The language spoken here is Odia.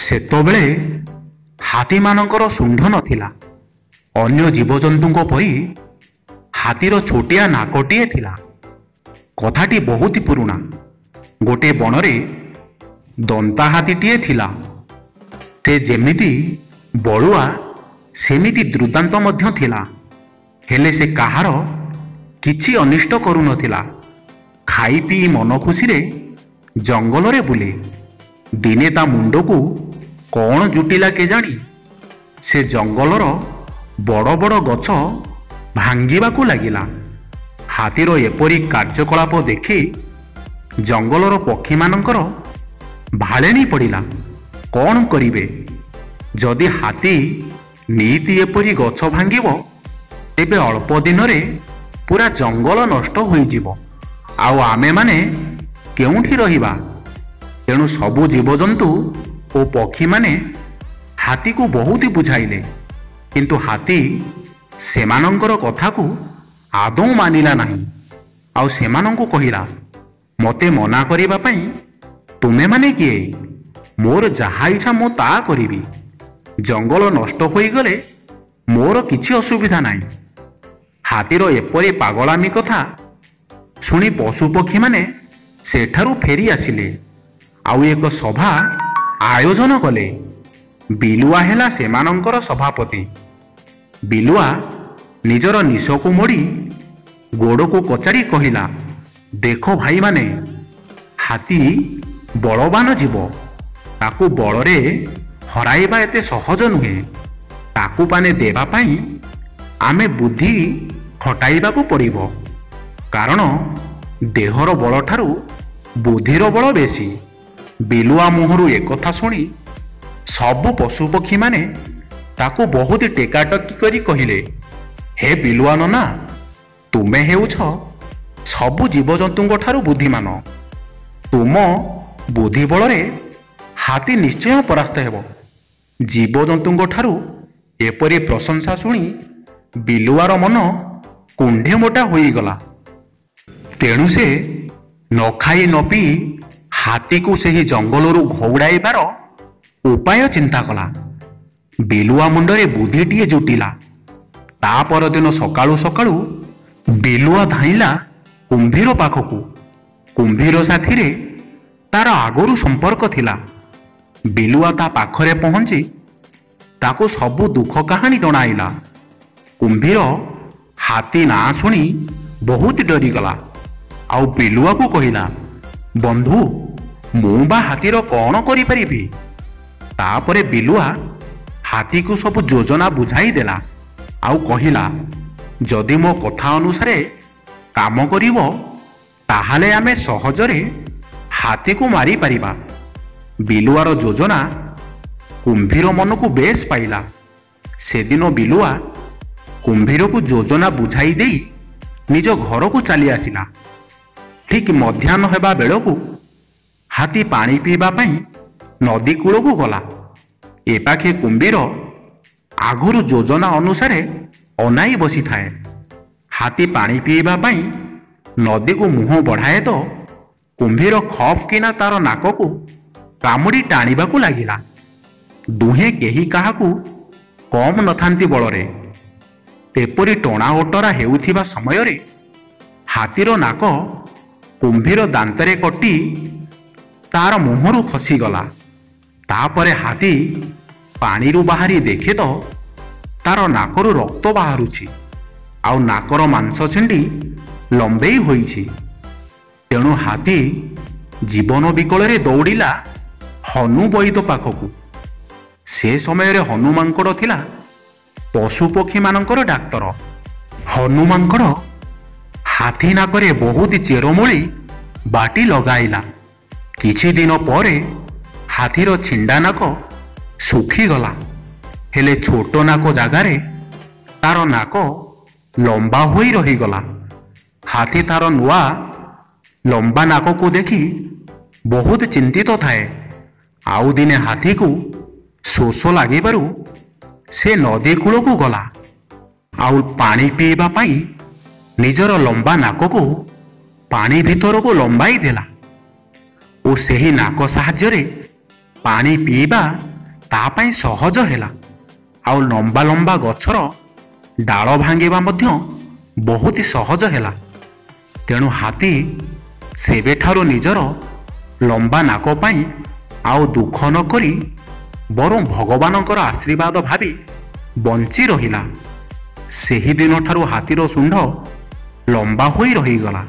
ସେତେବେଳେ ହାତୀମାନଙ୍କର ଶୁଣ୍ଢ ନଥିଲା। ଅନ୍ୟ ଜୀବଜନ୍ତୁଙ୍କ ପରି ହାତୀର ଛୋଟିଆ ନାକଟିଏ ଥିଲା। କଥାଟି ବହୁତ ପୁରୁଣା। ଗୋଟିଏ ବଣରେ ଦନ୍ତା ହାତୀଟିଏ ଥିଲା। ସେ ଯେମିତି ବଳୁଆ ସେମିତି ଦୁର୍ଦାନ୍ତ ମଧ୍ୟ ଥିଲା। ହେଲେ ସେ କାହାର କିଛି ଅନିଷ୍ଟ କରୁନଥିଲା। ଖାଇ ପିଇ ମନ ଖୁସିରେ ଜଙ୍ଗଲରେ ବୁଲେ। ଦିନେ ତା ମୁଣ୍ଡକୁ କ'ଣ ଜୁଟିଲା କେଜାଣି ସେ ଜଙ୍ଗଲର ବଡ଼ ବଡ଼ ଗଛ ଭାଙ୍ଗିବାକୁ ଲାଗିଲା। ହାତୀର ଏପରି କାର୍ଯ୍ୟକଳାପ ଦେଖି ଜଙ୍ଗଲର ପକ୍ଷୀମାନଙ୍କର ଭାଳେଣି ପଡ଼ିଲା। କ'ଣ କରିବେ? ଯଦି ହାତୀ ନିଇତି ଏପରି ଗଛ ଭାଙ୍ଗିବ ତେବେ ଅଳ୍ପ ଦିନରେ ପୁରା ଜଙ୍ଗଲ ନଷ୍ଟ ହୋଇଯିବ। ଆଉ ଆମେମାନେ କେଉଁଠି ରହିବା? ତେଣୁ ସବୁ ଜୀବଜନ୍ତୁ ଓ ପକ୍ଷୀମାନେ ହାତୀକୁ ବହୁତ ବୁଝାଇଲେ। କିନ୍ତୁ ହାତୀ ସେମାନଙ୍କର କଥାକୁ ଆଦୌ ମାନିଲା ନାହିଁ। ଆଉ ସେମାନଙ୍କୁ କହିଲା, ମୋତେ ମନା କରିବା ପାଇଁ ତୁମେମାନେ କିଏ? ମୋର ଯାହା ଇଚ୍ଛା ମୁଁ ତାହା କରିବି। ଜଙ୍ଗଲ ନଷ୍ଟ ହୋଇଗଲେ ମୋର କିଛି ଅସୁବିଧା ନାହିଁ। ହାତୀର ଏପରି ପାଗଳାମୀ କଥା ଶୁଣି ପଶୁପକ୍ଷୀମାନେ ସେଠାରୁ ଫେରି ଆସିଲେ। ଆଉ ଏକ ସଭା ଆୟୋଜନ କଲେ। ବିଲୁଆ ହେଲା ସେମାନଙ୍କର ସଭାପତି। ବିଲୁଆ ନିଜର ନିଶକୁ ମୋଡ଼ି ଗୋଡ଼କୁ କଚାଡ଼ି କହିଲା, ଦେଖ ଭାଇମାନେ, ହାତୀ ବଳବାନ ଜୀବ। ତାକୁ ବଳରେ ହରାଇବା ଏତେ ସହଜ ନୁହେଁ। ତାକୁ ପାନେ ଦେବା ପାଇଁ ଆମେ ବୁଦ୍ଧି ଖଟାଇବାକୁ ପଡ଼ିବ। କାରଣ ଦେହର ବଳଠାରୁ ବୁଦ୍ଧିର ବଳ ବେଶୀ। ବିଲୁଆ ମୁହଁରୁ ଏକଥା ଶୁଣି ସବୁ ପଶୁପକ୍ଷୀମାନେ ତାକୁ ବହୁତ ଟେକାଟକି କରି କହିଲେ, ହେ ବିଲୁଆ ନନା, ତୁମେ ହେଉଛ ସବୁ ଜୀବଜନ୍ତୁଙ୍କ ଠାରୁ ବୁଦ୍ଧିମାନ। ତୁମ ବୁଦ୍ଧି ବଳରେ ହାତୀ ନିଶ୍ଚୟ ପରାସ୍ତ ହେବ। ଜୀବଜନ୍ତୁଙ୍କ ଠାରୁ ଏପରି ପ୍ରଶଂସା ଶୁଣି ବିଲୁଆର ମନ କୁଣ୍ଢେ ମୋଟା ହୋଇଗଲା। ତେଣୁ ସେ ନ ଖାଇ ନ ପିଇ ହାତୀକୁ ସେହି ଜଙ୍ଗଲରୁ ଘଉଡ଼ାଇବାର ଉପାୟ ଚିନ୍ତା କଲା। ବିଲୁଆ ମୁଣ୍ଡରେ ବୁଦ୍ଧିଟିଏ ଜୁଟିଲା। ତା ପରଦିନ ସକାଳୁ ସକାଳୁ ବିଲୁଆ ଧାଇଁଲା କୁମ୍ଭୀର ପାଖକୁ। କୁମ୍ଭୀର ସାଥିରେ ତାର ଆଗରୁ ସମ୍ପର୍କ ଥିଲା। ବିଲୁଆ ତା ପାଖରେ ପହଞ୍ଚି ତାକୁ ସବୁ ଦୁଃଖ କାହାଣୀ ଜଣାଇଲା। କୁମ୍ଭୀର ହାତୀ ନାଁ ଶୁଣି ବହୁତ ଡରିଗଲା। ଆଉ ବିଲୁଆକୁ କହିଲା, ବନ୍ଧୁ, ମୁଁ ବା ହାତୀର କ'ଣ କରିପାରିବି? ତାପରେ ବିଲୁଆ ହାତୀକୁ ସବୁ ଯୋଜନା ବୁଝାଇ ଦେଲା। ଆଉ କହିଲା, ଯଦି ମୋ କଥା ଅନୁସାରେ କାମ କରିବ ତାହେଲେ ଆମେ ସହଜରେ ହାତୀକୁ ମାରିପାରିବା। ବିଲୁଆର ଯୋଜନା କୁମ୍ଭୀର ମନକୁ ବେଶ ପାଇଲା। ସେଦିନ ବିଲୁଆ କୁମ୍ଭୀରକୁ ଯୋଜନା ବୁଝାଇ ଦେଇ ନିଜ ଘରକୁ ଚାଲି ଆସିଲା। ଠିକ୍ ମଧ୍ୟାହ୍ନ ହେବା ବେଳକୁ ହାତୀ ପାଣି ପିଇବା ପାଇଁ ନଦୀ କୂଳକୁ ଗଲା। ଏପାଖେ କୁମ୍ଭୀର ଆଗରୁ ଯୋଜନା ଅନୁସାରେ ଅନାଇ ବସିଥାଏ। ହାତୀ ପାଣି ପିଇବା ପାଇଁ ନଦୀକୁ ମୁହଁ ବଢ଼ାଏ ତ କୁମ୍ଭୀର ଖପ୍ କିନା ତାର ନାକକୁ କାମୁଡ଼ି ଟାଣିବାକୁ ଲାଗିଲା। ଦୁହେଁ କେହି କାହାକୁ କମ୍ ନଥାନ୍ତି ବଳରେ। ଏପରି ଟଣା ଓଟରା ହେଉଥିବା ସମୟରେ ହାତୀର ନାକ କୁମ୍ଭୀର ଦାନ୍ତରେ କଟି ତାର ମୁହଁରୁ ଖସିଗଲା। ତାପରେ ହାତୀ ପାଣିରୁ ବାହାରି ଦେଖେ ତ ତାର ନାକରୁ ରକ୍ତ ବାହାରୁଛି। ଆଉ ନାକର ମାଂସ ଛିଣ୍ଡି ଲମ୍ବେଇ ହୋଇଛି। ତେଣୁ ହାତୀ ଜୀବନ ବିକଳରେ ଦୌଡ଼ିଲା ହନୁ ବୈଦ ପାଖକୁ। ସେ ସମୟରେ ହନୁ ମାଙ୍କଡ଼ ଥିଲା ପଶୁପକ୍ଷୀମାନଙ୍କର ଡାକ୍ତର। ହନୁ ମାଙ୍କଡ଼ ହାତୀ ନାକରେ ବହୁତ ଚେରମୂଳି ବାଟି ଲଗାଇଲା। କିଛି ଦିନ ପରେ ହାତୀର ଛିଣ୍ଡା ନାକ ଶୁଖିଗଲା। ହେଲେ ଛୋଟ ନାକ ଜାଗାରେ ତାର ନାକ ଲମ୍ବା ହୋଇ ରହିଗଲା। ହାତୀ ତାର ନୂଆ ଲମ୍ବା ନାକକୁ ଦେଖି ବହୁତ ଚିନ୍ତିତ ଥାଏ। ଆଉ ଦିନେ ହାତୀକୁ ଶୋଷ ଲାଗିବାରୁ ସେ ନଦୀ କୂଳକୁ ଗଲା। ଆଉ ପାଣି ପିଇବା ପାଇଁ ନିଜର ଲମ୍ବା ନାକକୁ ପାଣି ଭିତରକୁ ଲମ୍ବାଇ ଦେଲା ଓ ସେହି ନାକ ସାହାଯ୍ୟରେ ପାଣି ପିଇବା ତା ପାଇଁ ସହଜ ହେଲା। ଆଉ ଲମ୍ବା ଲମ୍ବା ଗଛର ଡାଳ ଭାଙ୍ଗିବା ମଧ୍ୟ ବହୁତ ସହଜ ହେଲା। ତେଣୁ ହାତୀ ସେବେଠାରୁ ନିଜର ଲମ୍ବା ନାକ ପାଇଁ ଆଉ ଦୁଃଖ ନ କରି ବରଂ ଭଗବାନଙ୍କର ଆଶୀର୍ବାଦ ଭାବି ବଞ୍ଚି ରହିଲା। ସେହି ଦିନଠାରୁ ହାତୀର ଶୁଣ୍ଢ ଲମ୍ବା ହୋଇ ରହିଗଲା।